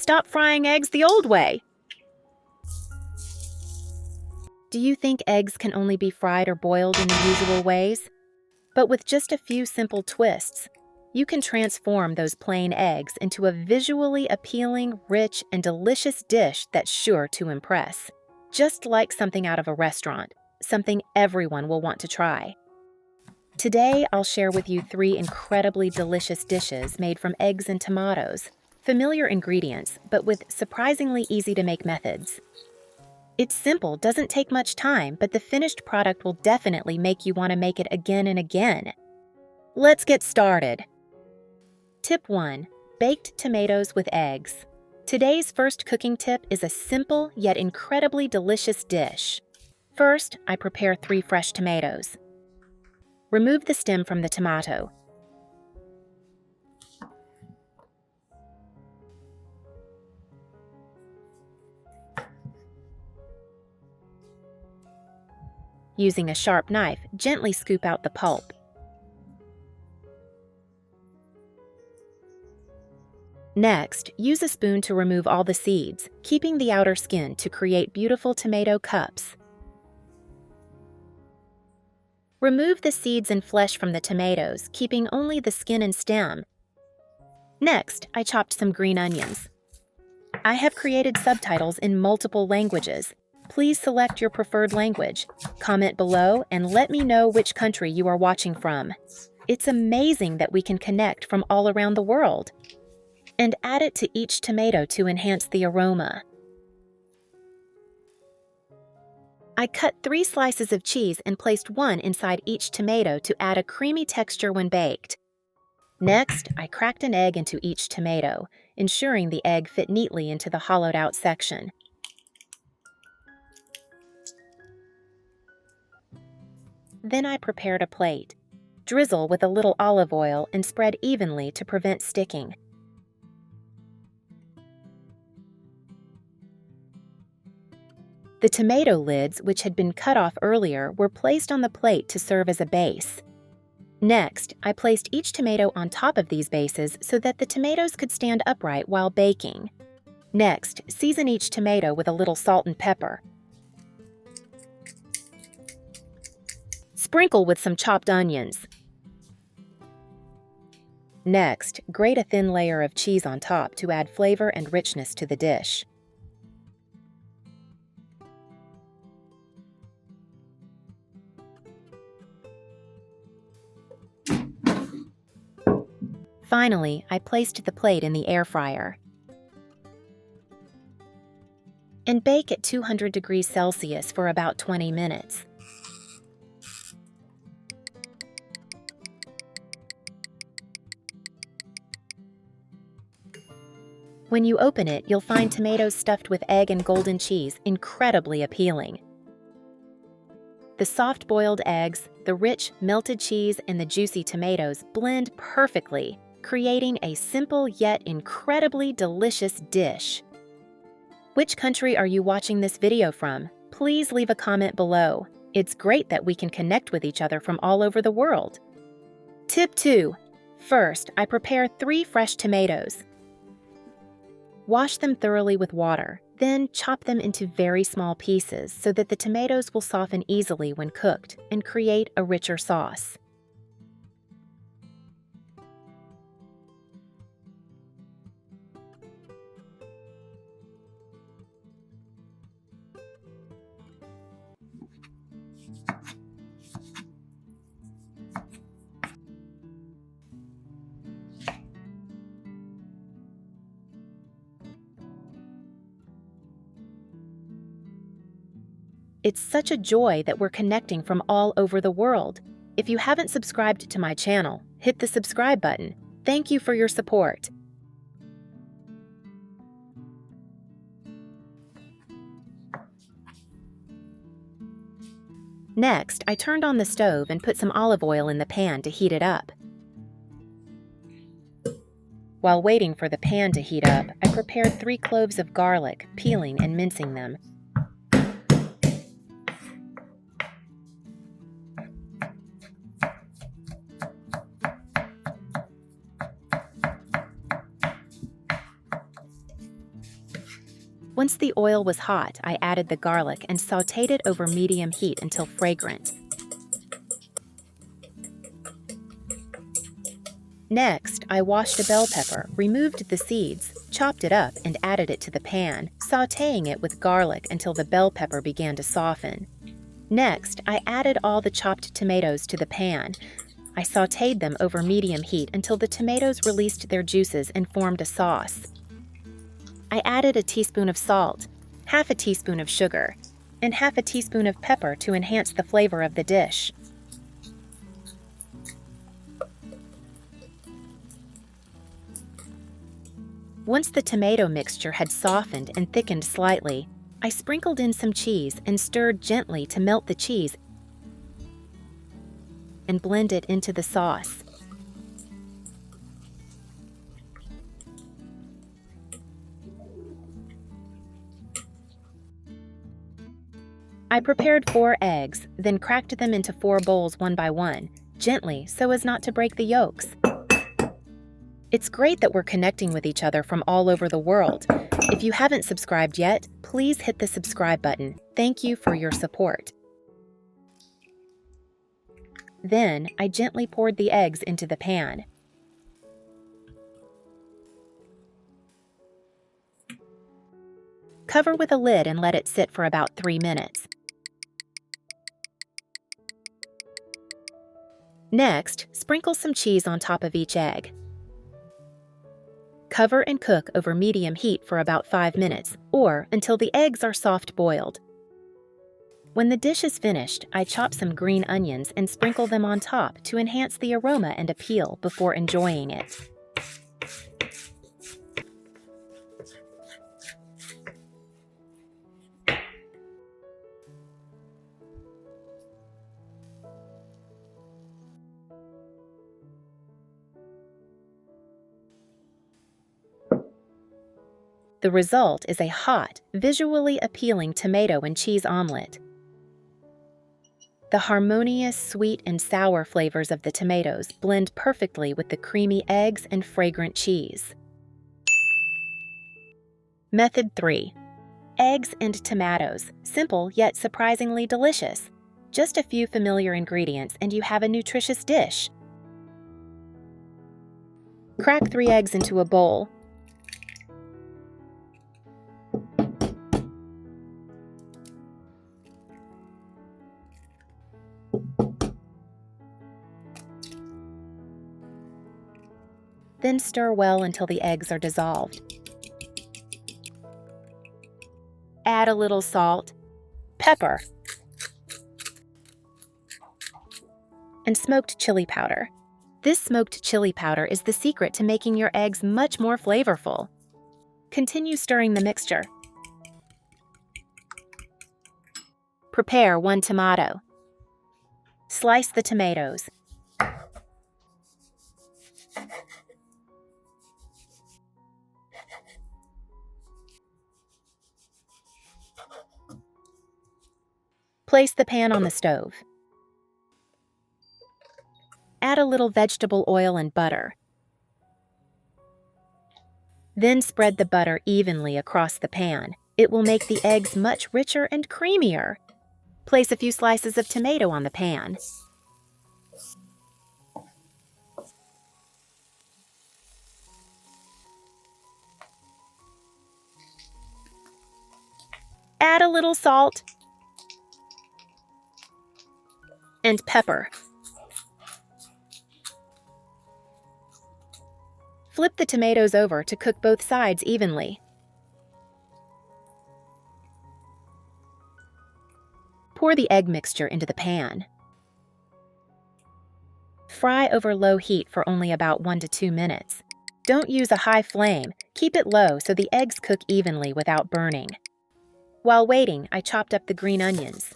stop frying eggs the old way. Do you think eggs can only be fried or boiled in the usual ways? But with just a few simple twists, you can transform those plain eggs into a visually appealing, rich, and delicious dish that's sure to impress. Just like something out of a restaurant, something everyone will want to try. Today, I'll share with you 3 incredibly delicious dishes made from eggs and tomatoes. Familiar ingredients, but with surprisingly easy-to-make methods. It's simple, doesn't take much time, but the finished product will definitely make you want to make it again and again. Let's get started. Tip 1. Baked tomatoes with eggs. Today's first cooking tip is a simple yet incredibly delicious dish. First, I prepare 3 fresh tomatoes. Remove the stem from the tomato. Using a sharp knife, gently scoop out the pulp. Next, use a spoon to remove all the seeds, keeping the outer skin to create beautiful tomato cups. Remove the seeds and flesh from the tomatoes, keeping only the skin and stem. Next, I chopped some green onions. I have created subtitles in multiple languages. Please select your preferred language. Comment below and let me know which country you are watching from. It's amazing that we can connect from all around the world. And add it to each tomato to enhance the aroma. I cut 3 slices of cheese and placed 1 inside each tomato to add a creamy texture when baked. Next, I cracked an egg into each tomato, ensuring the egg fit neatly into the hollowed-out section. Then I prepared a plate. Drizzle with a little olive oil and spread evenly to prevent sticking. The tomato lids, which had been cut off earlier, were placed on the plate to serve as a base. Next, I placed each tomato on top of these bases so that the tomatoes could stand upright while baking. Next, season each tomato with a little salt and pepper. Sprinkle with some chopped onions. Next, grate a thin layer of cheese on top to add flavor and richness to the dish. Finally, I placed the plate in the air fryer and bake at 200 degrees Celsius for about 20 minutes. When you open it, you'll find tomatoes stuffed with egg and golden cheese, incredibly appealing. The soft-boiled eggs, the rich melted cheese, and the juicy tomatoes blend perfectly, creating a simple yet incredibly delicious dish. Which country are you watching this video from? Please leave a comment below. It's great that we can connect with each other from all over the world. Tip 2. First, I prepare 3 fresh tomatoes. Wash them thoroughly with water, then chop them into very small pieces so that the tomatoes will soften easily when cooked and create a richer sauce. It's such a joy that we're connecting from all over the world. If you haven't subscribed to my channel, hit the subscribe button. Thank you for your support. Next, I turned on the stove and put some olive oil in the pan to heat it up. While waiting for the pan to heat up, I prepared 3 cloves of garlic, peeling and mincing them. Once the oil was hot, I added the garlic and sautéed it over medium heat until fragrant. Next, I washed a bell pepper, removed the seeds, chopped it up, and added it to the pan, sautéing it with garlic until the bell pepper began to soften. Next, I added all the chopped tomatoes to the pan. I sautéed them over medium heat until the tomatoes released their juices and formed a sauce. I added a teaspoon of salt, half a teaspoon of sugar, and half a teaspoon of pepper to enhance the flavor of the dish. Once the tomato mixture had softened and thickened slightly, I sprinkled in some cheese and stirred gently to melt the cheese and blend it into the sauce. I prepared 4 eggs, then cracked them into 4 bowls one by one, gently so as not to break the yolks. It's great that we're connecting with each other from all over the world. If you haven't subscribed yet, please hit the subscribe button. Thank you for your support. Then, I gently poured the eggs into the pan. Cover with a lid and let it sit for about 3 minutes. Next, sprinkle some cheese on top of each egg. Cover and cook over medium heat for about 5 minutes, or until the eggs are soft-boiled. When the dish is finished, I chop some green onions and sprinkle them on top to enhance the aroma and appeal before enjoying it. The result is a hot, visually appealing tomato and cheese omelet. The harmonious sweet and sour flavors of the tomatoes blend perfectly with the creamy eggs and fragrant cheese. Method 3. Eggs and tomatoes. Simple yet surprisingly delicious. Just a few familiar ingredients and you have a nutritious dish. Crack 3 eggs into a bowl. Then stir well until the eggs are dissolved. Add a little salt, pepper, and smoked chili powder. This smoked chili powder is the secret to making your eggs much more flavorful. Continue stirring the mixture. Prepare 1 tomato. Slice the tomatoes. Place the pan on the stove. Add a little vegetable oil and butter. Then spread the butter evenly across the pan. It will make the eggs much richer and creamier. Place a few slices of tomato on the pan. Add a little salt and pepper. Flip the tomatoes over to cook both sides evenly. Pour the egg mixture into the pan. Fry over low heat for only about 1 to 2 minutes. Don't use a high flame. Keep it low so the eggs cook evenly without burning. While waiting, I chopped up the green onions.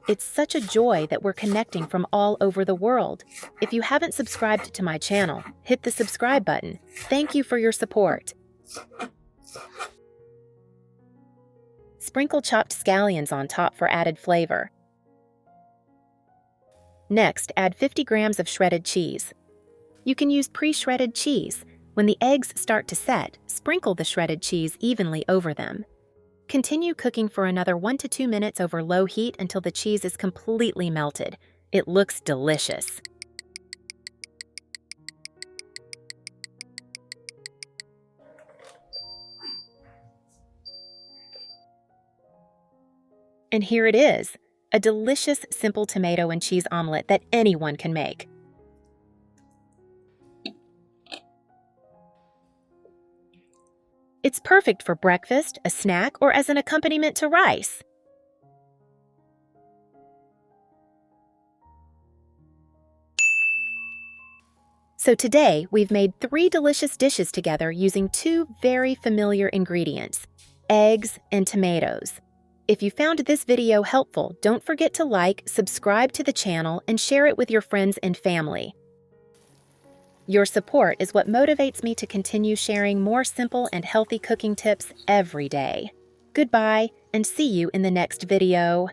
It's such a joy that we're connecting from all over the world. If you haven't subscribed to my channel, hit the subscribe button. Thank you for your support. Sprinkle chopped scallions on top for added flavor. Next, add 50 grams of shredded cheese. You can use pre-shredded cheese. When the eggs start to set, sprinkle the shredded cheese evenly over them. Continue cooking for another 1 to 2 minutes over low heat until the cheese is completely melted. It looks delicious. And here it is, a delicious simple tomato and cheese omelet that anyone can make. It's perfect for breakfast, a snack, or as an accompaniment to rice. So today, we've made 3 delicious dishes together using 2 very familiar ingredients, eggs and tomatoes. If you found this video helpful, don't forget to like, subscribe to the channel, and share it with your friends and family. Your support is what motivates me to continue sharing more simple and healthy cooking tips every day. Goodbye, and see you in the next video.